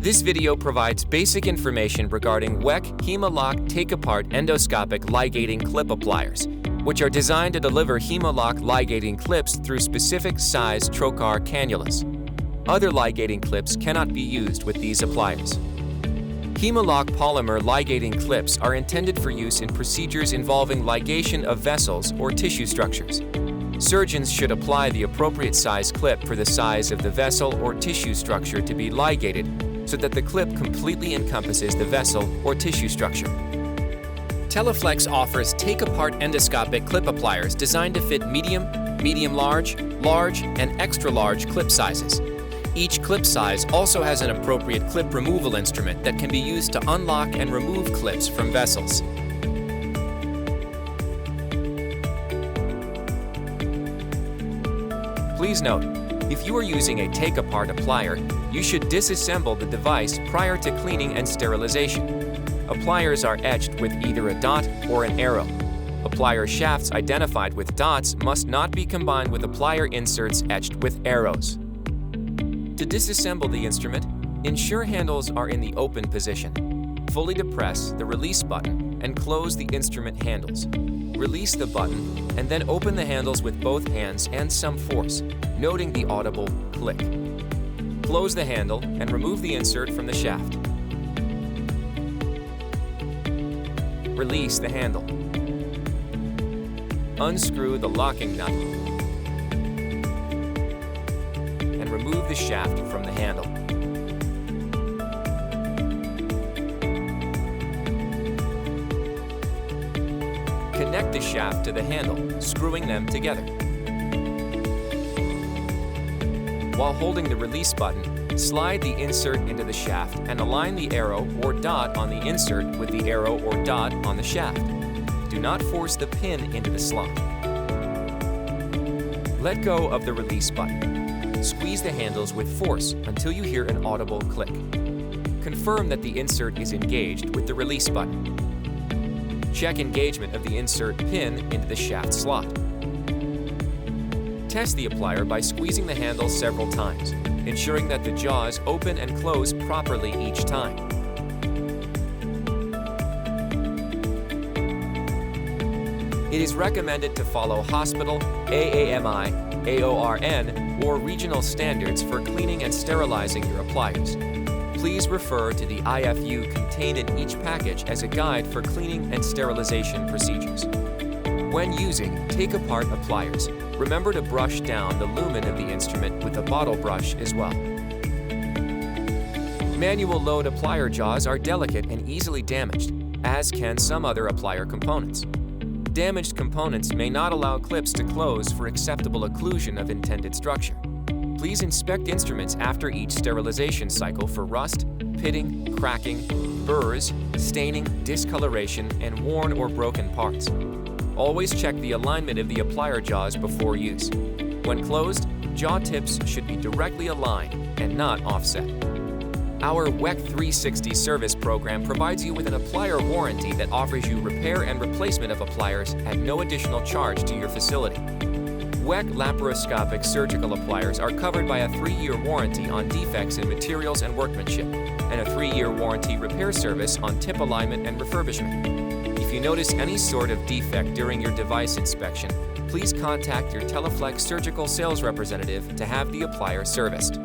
This video provides basic information regarding Weck Hem-o-lok Take Apart Endoscopic Ligating Clip Appliers, which are designed to deliver Hem-o-lok ligating clips through specific size trocar cannulas. Other ligating clips cannot be used with these appliers. Hem-o-lok polymer ligating clips are intended for use in procedures involving ligation of vessels or tissue structures. Surgeons should apply the appropriate size clip for the size of the vessel or tissue structure to be ligated so that the clip completely encompasses the vessel or tissue structure. Teleflex offers take-apart endoscopic clip appliers designed to fit medium, medium-large, large, and extra-large clip sizes. Each clip size also has an appropriate clip removal instrument that can be used to unlock and remove clips from vessels. Please note, if you are using a take-apart applier, you should disassemble the device prior to cleaning and sterilization. Appliers are etched with either a dot or an arrow. Applier shafts identified with dots must not be combined with applier inserts etched with arrows. To disassemble the instrument, ensure handles are in the open position. Fully depress the release button and close the instrument handles. Release the button and then open the handles with both hands and some force, noting the audible click. Close the handle and remove the insert from the shaft. Release the handle. Unscrew the locking nut and remove the shaft from the handle. Connect the shaft to the handle, screwing them together. While holding the release button, slide the insert into the shaft and align the arrow or dot on the insert with the arrow or dot on the shaft. Do not force the pin into the slot. Let go of the release button. Squeeze the handles with force until you hear an audible click. Confirm that the insert is engaged with the release button. Check engagement of the insert pin into the shaft slot. Test the applier by squeezing the handle several times, ensuring that the jaws open and close properly each time. It is recommended to follow hospital, AAMI, AORN, or regional standards for cleaning and sterilizing your appliers. Please refer to the IFU contained in each package as a guide for cleaning and sterilization procedures. When using take-apart appliers, remember to brush down the lumen of the instrument with a bottle brush as well. Manual load applier jaws are delicate and easily damaged, as can some other applier components. Damaged components may not allow clips to close for acceptable occlusion of intended structure. Please inspect instruments after each sterilization cycle for rust, pitting, cracking, burrs, staining, discoloration, and worn or broken parts. Always check the alignment of the applier jaws before use. When closed, jaw tips should be directly aligned and not offset. Our Weck 360 service program provides you with an applier warranty that offers you repair and replacement of appliers at no additional charge to your facility. Weck laparoscopic surgical appliers are covered by a 3-year warranty on defects in materials and workmanship, and a 3-year warranty repair service on tip alignment and refurbishment. If you notice any sort of defect during your device inspection, please contact your Teleflex surgical sales representative to have the applier serviced.